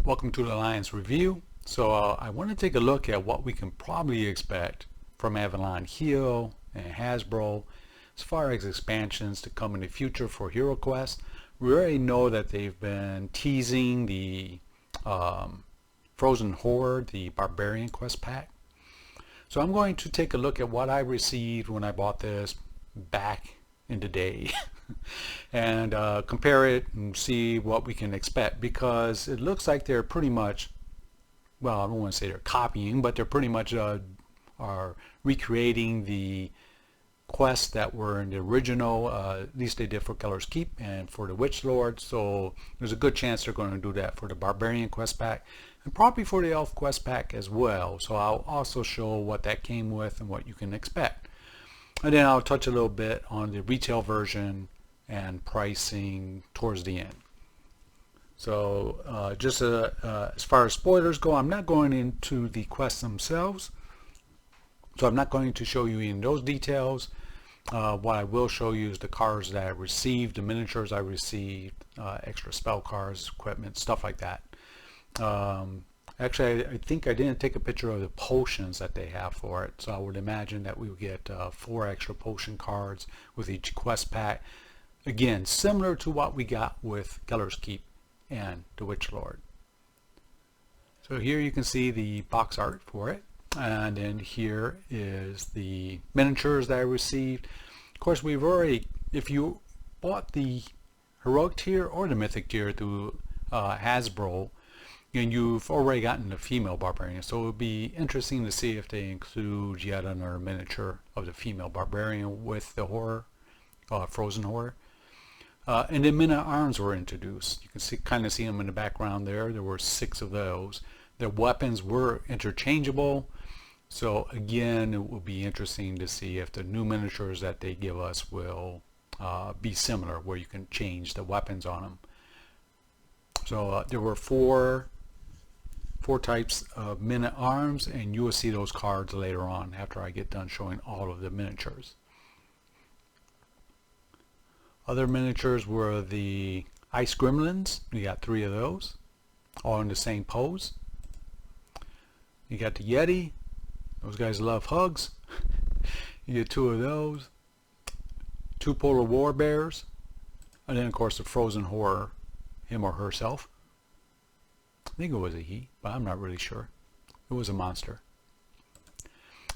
Welcome to the Alliance Review. So I want to take a look at what we can probably expect from Avalon Hill and Hasbro as far as expansions to come in the future for HeroQuest. We already know that they've been teasing the Frozen Horror, the Barbarian quest pack. So I'm going to take a look at what I received when I bought this back in the day and compare it and see what we can expect, because it looks like they're pretty much, well, I don't want to say they're copying, but they're pretty much are recreating the quests that were in the original, at least they did for Keller's Keep and for the Witch Lord. So there's a good chance they're going to do that for the Barbarian quest pack and probably for the Elf quest pack as well. So I'll also show what that came with and what you can expect. And then I'll touch a little bit on the retail version and pricing towards the end. So just as far as spoilers go, I'm not going into the quests themselves. So I'm not going to show you in those details. What I will show you is the cards that I received, the miniatures I received, extra spell cards, equipment, stuff like that. Actually, I think I didn't take a picture of the potions that they have for it, so I would imagine that we would get 4 extra potion cards with each quest pack. Again, similar to what we got with Keller's Keep and the Witch Lord. So here you can see the box art for it, and then here is the miniatures that I received. Of course, we've already, if you bought the Heroic tier or the Mythic tier through Hasbro, and you've already gotten the female Barbarian, so it would be interesting to see if they include yet another miniature of the female Barbarian with the horror, Frozen Horror. And then men-at-arms were introduced. You can kind of see them in the background there. There were 6 of those. Their weapons were interchangeable, so again, it will be interesting to see if the new miniatures that they give us will be similar, where you can change the weapons on them. So there were four types of men-at-arms, and you will see those cards later on after I get done showing all of the miniatures. Other miniatures were the Ice Gremlins. You got 3 of those, all in the same pose. You got the Yeti. Those guys love hugs. You get 2 of those. 2 Polar War Bears. And then, of course, the Frozen Horror, him or herself. I think it was a he, but I'm not really sure. It was a monster.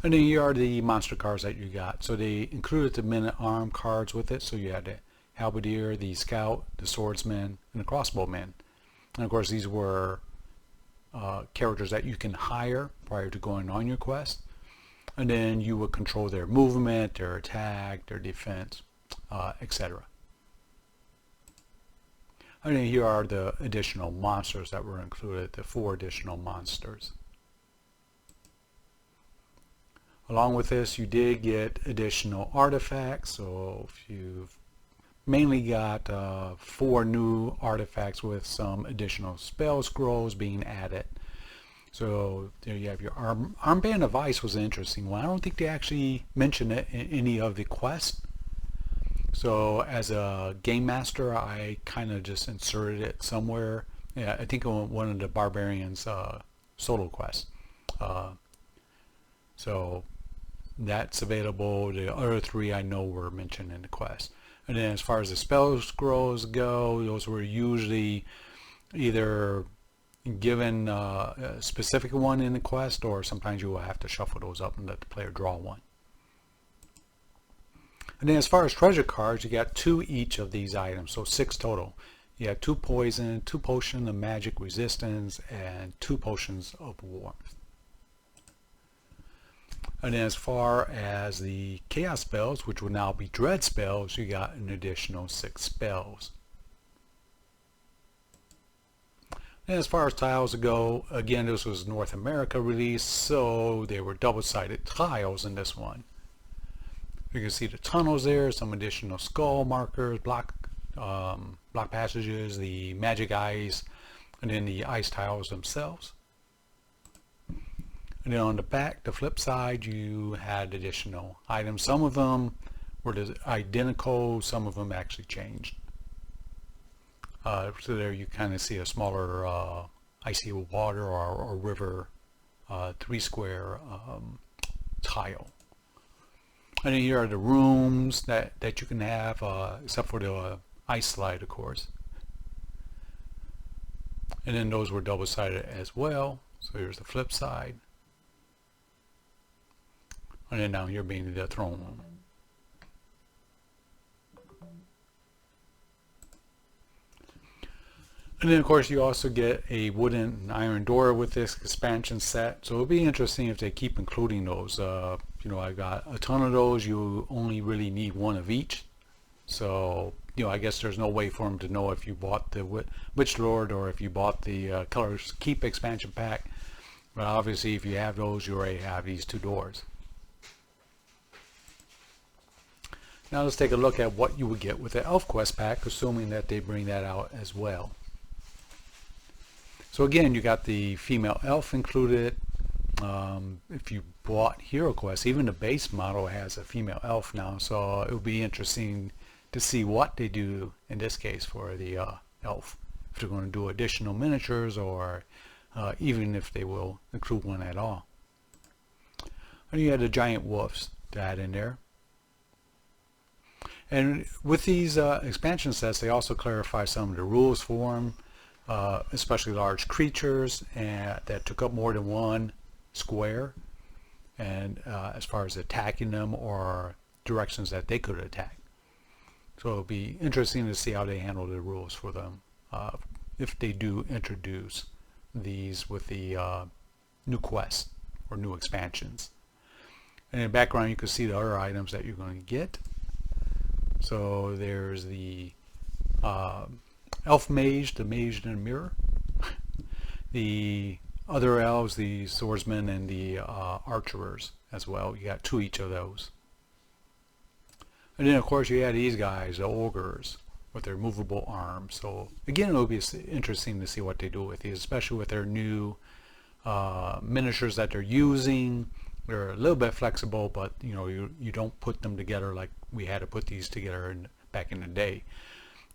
And then here are the monster cards that you got. So they included the men-at-arms cards with it. So you had the Halberdier, the Scout, the Swordsman, and the Crossbowman. And of course, these were characters that you can hire prior to going on your quest. And then you would control their movement, their attack, their defense, etc. And then here are the additional monsters that were included, the 4 additional monsters. Along with this, you did get additional artifacts. So if you've mainly got 4 new artifacts with some additional spell scrolls being added. So there you have your Armband of Ice was an interesting one. I don't think they actually mentioned it in any of the quests. So as a game master, I kind of just inserted it somewhere. Yeah, I think on one of the Barbarians solo quests. So that's available. The other 3 I know were mentioned in the quest. And then as far as the spell scrolls go, those were usually either given a specific one in the quest, or sometimes you will have to shuffle those up and let the player draw one. And then as far as treasure cards, you got 2 each of these items, so 6 total. You have 2 poison, 2 potions of magic resistance, and 2 potions of warmth. And then as far as the chaos spells, which will now be dread spells, you got an additional 6 spells. And as far as tiles go, again, this was North America release, so they were double-sided tiles in this one. You can see the tunnels there, some additional skull markers, block passages, the magic eyes, and then the ice tiles themselves. And then on the back, the flip side, you had additional items. Some of them were identical, some of them actually changed. So there you kind of see a smaller icy water or river 3 square tile. And then here are the rooms that you can have, except for the ice slide, of course. And then those were double-sided as well. So here's the flip side. And then down here being the throne room. And then of course you also get a wooden and iron door with this expansion set. So it'll be interesting if they keep including those. You know, I got a ton of those. You only really need one of each. So, you know, I guess there's no way for them to know if you bought the Witch Lord or if you bought the Colors Keep expansion pack. But obviously if you have those, you already have these 2 doors. Now let's take a look at what you would get with the HeroQuest pack, assuming that they bring that out as well. So again, you got the female elf included. If you bought HeroQuest, even the base model has a female elf now, so it will be interesting to see what they do in this case for the elf. If they're going to do additional miniatures, or even if they will include one at all. And you had the giant wolves to add in there. And with these expansion sets, they also clarify some of the rules for them, especially large creatures that took up more than 1 square, and as far as attacking them or directions that they could attack. So it'll be interesting to see how they handle the rules for them if they do introduce these with the new quests or new expansions. And in the background you can see the other items that you're going to get. So there's the elf mage, the mage in the mirror, the other elves, the swordsmen, and the archers as well. You got 2 each of those. And then of course you had these guys, the ogres, with their movable arms. So again, it'll be interesting to see what they do with these, especially with their new miniatures that they're using. They're a little bit flexible, but you know, you don't put them together like we had to put these together back in the day.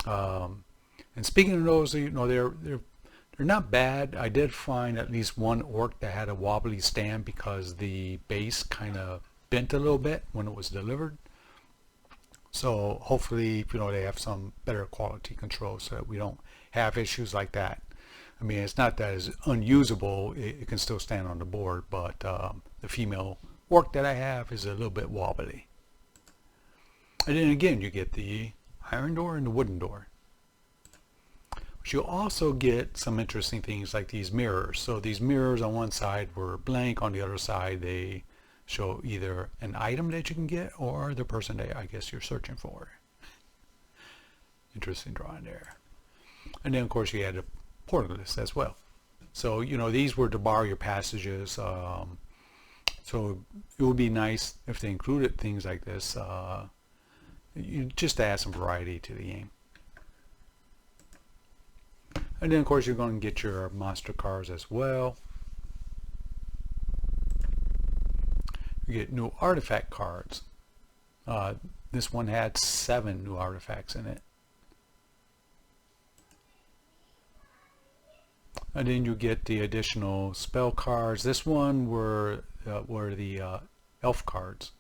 And speaking of those, you know, they're not bad. I did find at least one orc that had a wobbly stand because the base kind of bent a little bit when it was delivered. So hopefully, you know, they have some better quality control so that we don't have issues like that. I mean, it's not that it's unusable. It can still stand on the board, but the female orc that I have is a little bit wobbly. And then again, you get the iron door and the wooden door. But you'll also get some interesting things like these mirrors. So these mirrors on one side were blank, on the other side they show either an item that you can get or the person that I guess you're searching for. Interesting drawing there. And then of course you had a portal list as well. So you know, these were to borrow your passages. So it would be nice if they included things like this, just to add some variety to the game. And then of course you're going to get your monster cards as well. You get new artifact cards. This one had 7 new artifacts in it. And then you get the additional spell cards. This one were the elf cards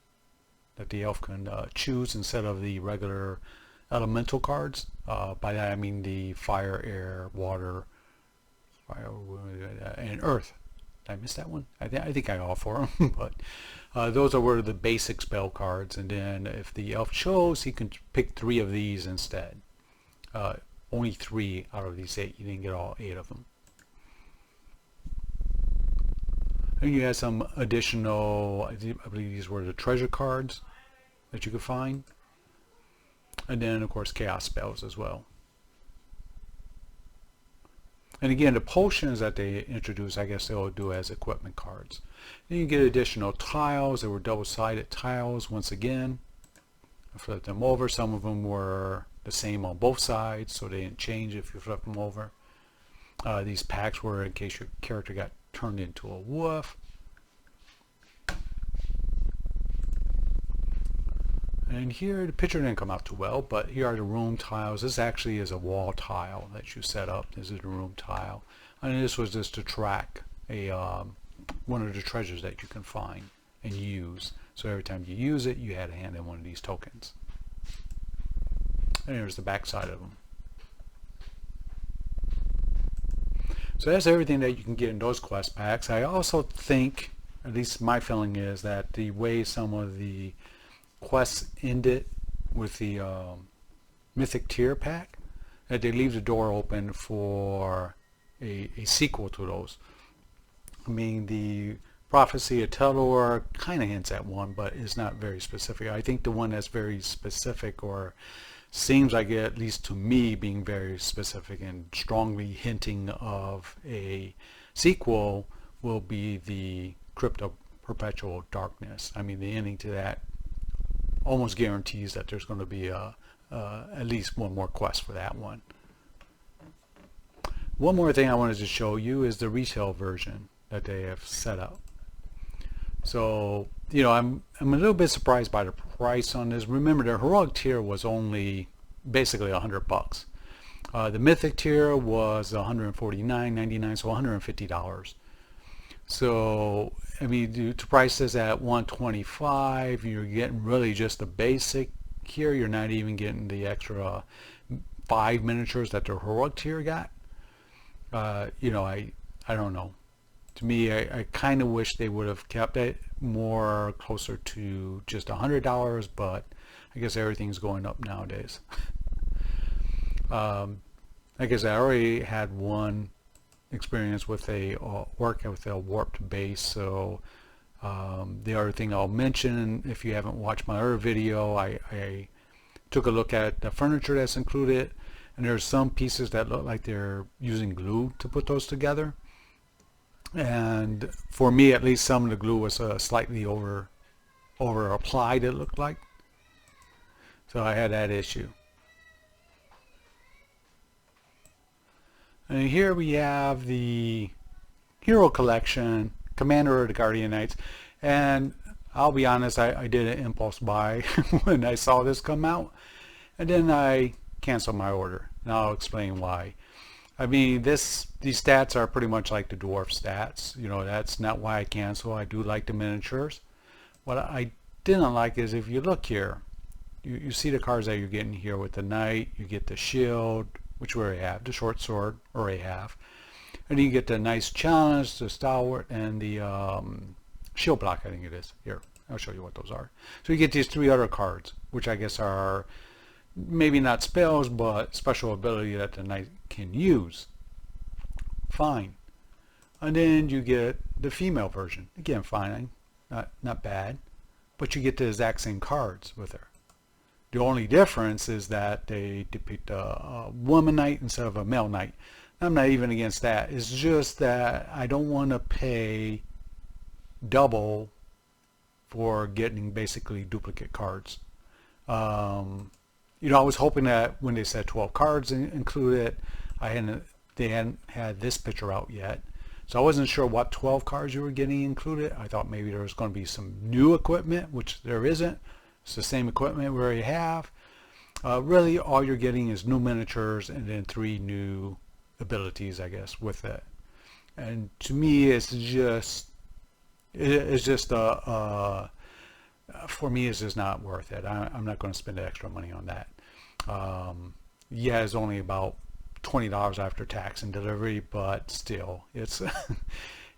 that the elf can choose instead of the regular elemental cards. By that I mean the fire, air, water, and earth. Did I miss that one? I think I all for them. But those were the basic spell cards, and then if the elf chose, he can pick 3 of these instead. Only 3 out of these 8. You didn't get all 8 of them. And you had some additional, I believe these were the treasure cards that you could find. And then of course chaos spells as well. And again, the potions that they introduced, I guess they'll do as equipment cards. Then you get additional tiles. They were double-sided tiles once again. I flipped them over. Some of them were the same on both sides, so they didn't change if you flip them over. These packs were in case your character got turned into a wolf. And here the picture didn't come out too well, but here are the room tiles. This actually is a wall tile that you set up. This is the room tile. And this was just to track a one of the treasures that you can find and use. So every time you use it, you had to hand in one of these tokens. And here's the back side of them. So that's everything that you can get in those quest packs. I also think, at least my feeling is, that the way some of the quests ended with the Mythic Tier pack, that they leave the door open for a sequel to those. I mean, the Prophecy of Tellur kind of hints at one, but it's not very specific. I think the one that's very specific, or seems like it, at least to me, being very specific and strongly hinting of a sequel, will be the Crypt of Perpetual Darkness. I mean, the ending to that almost guarantees that there's going to be at least one more quest for that one. One more thing I wanted to show you is the retail version that they have set up. So, you know, I'm a little bit surprised by the price on this. Remember, the heroic tier was only basically $100. The mythic tier was $149.99, so $150. So, I mean, to price this at $125, you're getting really just the basic here. You're not even getting the extra 5 miniatures that the heroic tier got. You know, I don't know. To me, I kind of wish they would have kept it more closer to just $100, but I guess everything's going up nowadays. I guess I already had one experience with a orc with a warped base, so the other thing I'll mention, if you haven't watched my other video, I took a look at the furniture that's included, and there's some pieces that look like they're using glue to put those together. And for me, at least, some of the glue was slightly over applied, it looked like. So I had that issue. And here we have the Hero Collection, Commander of the Guardian Knights. And I'll be honest, I did an impulse buy when I saw this come out. And then I canceled my order. And I'll explain why. I mean, these stats are pretty much like the dwarf stats. You know, that's not why I cancel. I do like the miniatures. What I didn't like is, if you look here, you see the cards that you're getting here with the knight. You get the shield, which we already have, the short sword, already have. And you get the nice challenge, the stalwart, and the shield block, I think it is. Here, I'll show you what those are. So you get these 3 other cards, which I guess are maybe not spells, but special ability that the knight can use. Fine. And then you get the female version. Again, fine, not bad. But you get the exact same cards with her. The only difference is that they depict a woman knight instead of a male knight. I'm not even against that. It's just that I don't want to pay double for getting basically duplicate cards. You know, I was hoping that when they said 12 cards included, they hadn't had this picture out yet. So I wasn't sure what 12 cards you were getting included. I thought maybe there was going to be some new equipment, which there isn't. It's the same equipment we already have. Really, all you're getting is new miniatures and then 3 new abilities, I guess, with it. And to me, for me, it's just not worth it. I'm not going to spend the extra money on that. Yeah, it's only about $20 after tax and delivery, but still, it's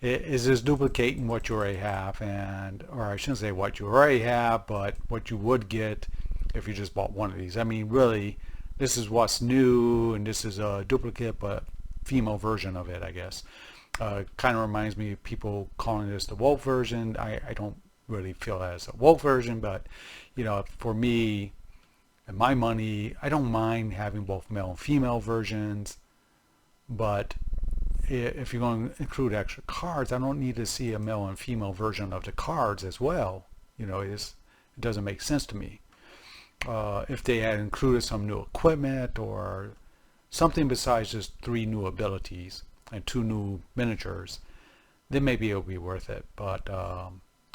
it's just duplicating what you already have, or I shouldn't say what you already have, but what you would get if you just bought one of these. I mean, really, this is what's new, and this is a duplicate but female version of it, I guess. Kind of reminds me of people calling this the woke version. I don't really feel that as a woke version, but you know, for me and my money, I don't mind having both male and female versions, but if you're going to include extra cards, I don't need to see a male and female version of the cards as well. You know, it doesn't make sense to me. If they had included some new equipment or something besides just 3 new abilities and 2 new miniatures, then maybe it'll be worth it. But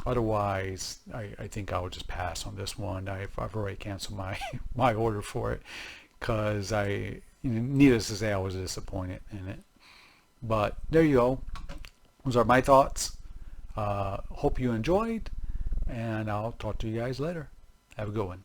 otherwise, I think I would just pass on this one. I've already canceled my order for it, because needless to say, I was disappointed in it. But there you go. Those are my thoughts. Hope you enjoyed, and I'll talk to you guys later. Have a good one.